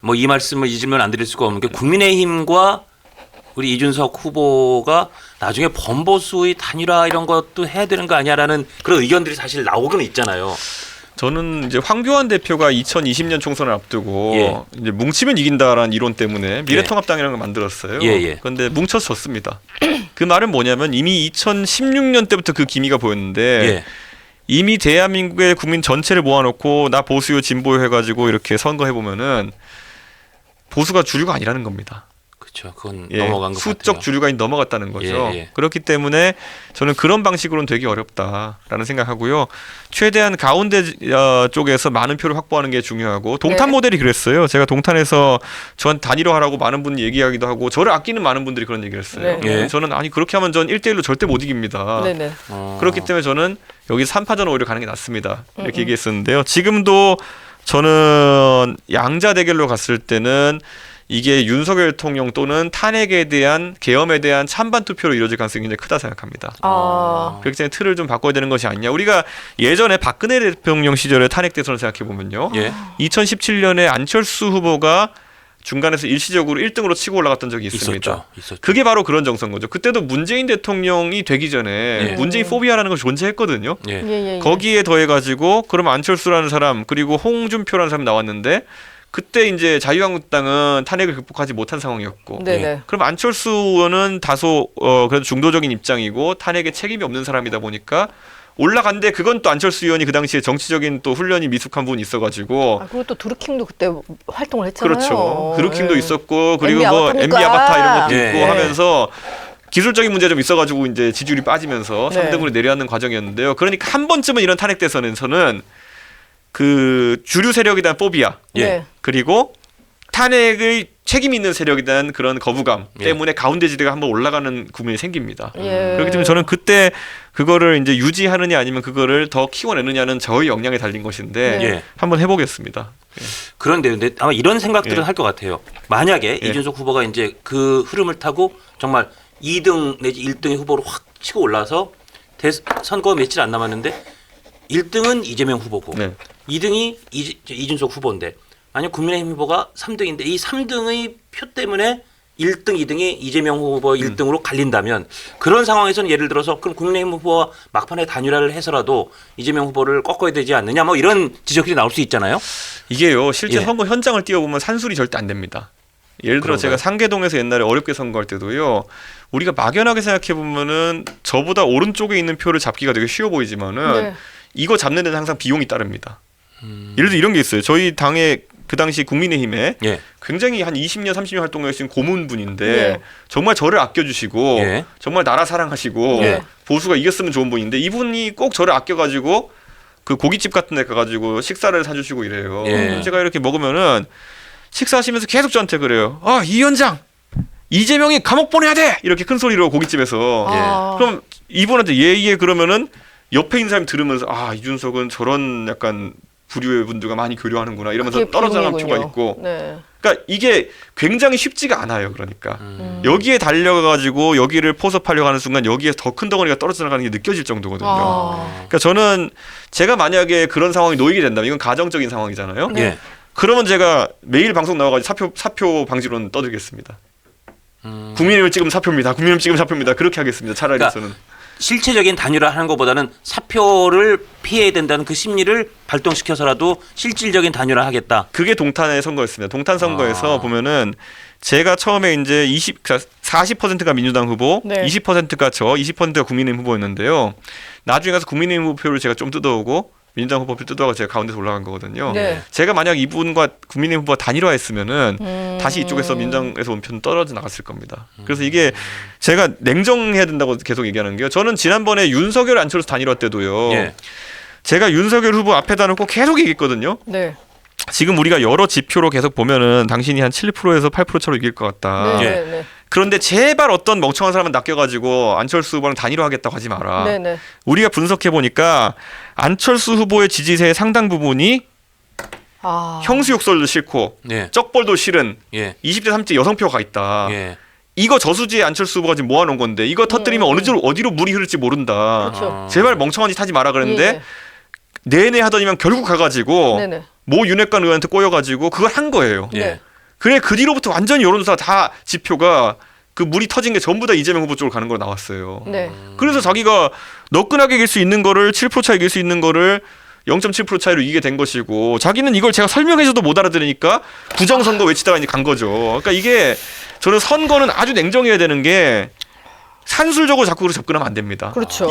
뭐 이 말씀을 이 질문 안 드릴 수가 없는 게 국민의힘과 우리 이준석 후보가 나중에 범보수의 단일화 이런 것도 해야 되는 거 아니야라는 그런 의견들이 사실 나오고는 있잖아요. 저는 이제 황교안 대표가 2020년 총선을 앞두고 이제 뭉치면 이긴다라는 이론 때문에 미래통합당이라는 걸 만들었어요. 그런데 뭉쳐서 졌습니다. 그 말은 뭐냐면 이미 2016년 때부터 그 기미가 보였는데 이미 대한민국의 국민 전체를 모아놓고 나 보수요 진보요 해가지고 이렇게 선거해보면은 보수가 주류가 아니라는 겁니다. 그렇죠. 그건 넘어간 것 수적 같아요. 주류가 넘어갔다는 거죠. 그렇기 때문에 저는 그런 방식으로는 되게 어렵다라는 생각하고요. 최대한 가운데 쪽에서 많은 표를 확보하는 게 중요하고 동탄 모델이 그랬어요. 제가 동탄에서 저한테 단일화하라고 많은 분이 얘기하기도 하고 저를 아끼는 많은 분들이 그런 얘기를 했어요. 저는 아니 그렇게 하면 전 1대1로 절대 못 이깁니다. 그렇기 때문에 저는 여기 3파전 오히려 가는 게 낫습니다. 이렇게 얘기했었는데요. 지금도 저는 양자 대결로 갔을 때는 이게 윤석열 대통령 또는 탄핵에 대한 계엄에 대한 찬반 투표로 이루어질 가능성이 굉장히 크다 생각합니다. 그렇기 때문에 틀을 좀 바꿔야 되는 것이 아니냐. 우리가 예전에 박근혜 대통령 시절에 탄핵 대선을 생각해 보면요. 2017년에 안철수 후보가 중간에서 일시적으로 1등으로 치고 올라갔던 적이 있습니다. 있었죠. 그게 바로 그런 정서인 거죠. 그때도 문재인 대통령이 되기 전에 문재인 포비아라는 것이 존재했거든요. 거기에 더해가지고 그럼 안철수라는 사람 그리고 홍준표라는 사람이 나왔는데 그때 이제 자유한국당은 탄핵을 극복하지 못한 상황이었고 그럼 안철수 의원은 다소 그래도 중도적인 입장이고 탄핵에 책임이 없는 사람이다 보니까 올라간데 그건 또 안철수 의원이 그 당시에 정치적인 또 훈련이 미숙한 부분이 있어가지고 그리고 또 드루킹도 그때 활동을 했잖아요. 그렇죠. 드루킹도 있었고 그리고 뭐 MB 아바타 이런 것도 있고 하면서 기술적인 문제 좀 있어가지고 이제 지지율이 빠지면서 3등으로 내려앉는 과정이었는데요. 그러니까 한 번쯤은 이런 탄핵 대선에서는 그 주류 세력에 대한 포비아 그리고 탄핵의 책임 있는 세력에 대한 그런 거부감 때문에 가운데 지대가 한번 올라가는 국면이 생깁니다. 그렇기 때문에 저는 그때 그거를 이제 유지하느냐 아니면 그거를 더 키워내느냐는 저의 역량에 달린 것인데 한번 해보겠습니다. 그런데 근데 아마 이런 생각들은 할 것 같아요. 만약에 이준석 후보가 이제 그 흐름을 타고 정말 2등 내지 1등의 후보로 확 치고 올라서 선거 며칠 안 남았는데 1등은 이재명 후보고 2등이 이준석 후보인데 만약 국민의힘 후보가 3등인데 이 3등의 표 때문에 1등, 2등이 이재명 후보 1등으로 갈린다면 그런 상황에서는 예를 들어서 그럼 국민의힘 후보와 막판에 단일화를 해서라도 이재명 후보를 꺾어야 되지 않느냐 뭐 이런 지적들이 나올 수 있잖아요. 이게요. 실제 선거 현장을 띄워보면 산술이 절대 안 됩니다. 예를 들어 제가 상계동에서 옛날에 어렵게 선거할 때도요. 우리가 막연하게 생각해보면은 저보다 오른쪽에 있는 표를 잡기가 되게 쉬워 보이지만은 이거 잡는 데는 항상 비용이 따릅니다. 예를 들어 이런 게 있어요. 저희 당의 그 당시 국민의힘에 굉장히 한 20년, 30년 활동하신 고문분인데 정말 저를 아껴주시고 정말 나라 사랑하시고 보수가 이겼으면 좋은 분인데 이분이 꼭 저를 아껴가지고 그 고깃집 같은 데 가가지고 식사를 사주시고 이래요. 제가 이렇게 먹으면은 식사하시면서 계속 저한테 그래요. 아, 이 위원장 이재명이 감옥 보내야 돼! 이렇게 큰 소리로 고깃집에서. 그럼 이분한테 예예 그러면은 옆에 있는 사람이 들으면서 아, 이준석은 저런 약간 부류의 분들과 많이 교류하는구나 이러면서 떨어져 나간 표가 있고 그러니까 이게 굉장히 쉽지가 않아요. 그러니까 여기에 달려가지고 여기를 포섭하려고 하는 순간 여기에 더 큰 덩어리가 떨어져 나가는 게 느껴질 정도거든요. 그러니까 저는 제가 만약에 그런 상황이 놓이게 된다면 이건 가정적인 상황이잖아요. 그러면 제가 매일 방송 나와가지고 사표 방지론 떠들겠습니다. 국민의힘을 찍으면 사표입니다. 국민의힘 찍으면 사표입니다. 그렇게 하겠습니다. 차라리 그러니까 저는. 실체적인 단일화 하는 것보다는 사표를 피해야 된다는 그 심리를 발동시켜서라도 실질적인 단일화 하겠다. 그게 동탄의 선거였습니다. 동탄 선거에서 보면은 제가 처음에 이제 40%가 민주당 후보, 20%가 저, 20%가 국민의힘 후보였는데요. 나중에 가서 국민의힘 후보표를 제가 좀 뜯어오고 민주당 후보표 뜯어가 제가 가운데서 올라간 거거든요. 제가 만약 이분과 국민의힘 후보가 단일화했으면은 다시 이쪽에서 민주당에서 온 표는 떨어져 나갔을 겁니다. 그래서 이게 제가 냉정해야 된다고 계속 얘기하는 게요. 저는 지난번에 윤석열 안철수 단일화 때도요. 제가 윤석열 후보 앞에다 놓고 계속 얘기했거든요. 지금 우리가 여러 지표로 계속 보면은 당신이 한 7%에서 8% 차로 이길 것 같다. 그런데 제발 어떤 멍청한 사람은 낚여가지고 안철수 후보랑 단일화하겠다고 하지 마라. 우리가 분석해보니까 안철수 후보의 지지세의 상당 부분이 형수 욕설도 싫고 쩍벌도 싫은 20대 30대 여성표가 있다. 이거 저수지에 안철수 후보가 지금 모아놓은 건데 이거 터뜨리면 어디로 물이 흐를지 모른다. 제발 멍청한 짓 하지 마라 그랬는데 내내 하더니만 결국 가가지고 모 윤핵관 의원한테 꼬여가지고 그걸 한 거예요. 그래 그 뒤로부터 완전히 여론조사 다 지표가 그 물이 터진 게 전부 다 이재명 후보 쪽으로 가는 걸로 나왔어요. 네. 그래서 자기가 너끈하게 이길 수 있는 거를 7% 차 이길 수 있는 거를 0.7% 차이로 이기게 된 것이고 자기는 이걸 제가 설명해줘도 못 알아들으니까 부정선거 외치다가 이제 간 거죠. 그러니까 이게 저는 선거는 아주 냉정해야 되는 게 산술적으로 자꾸 그렇게 접근하면 안 됩니다. 그렇죠.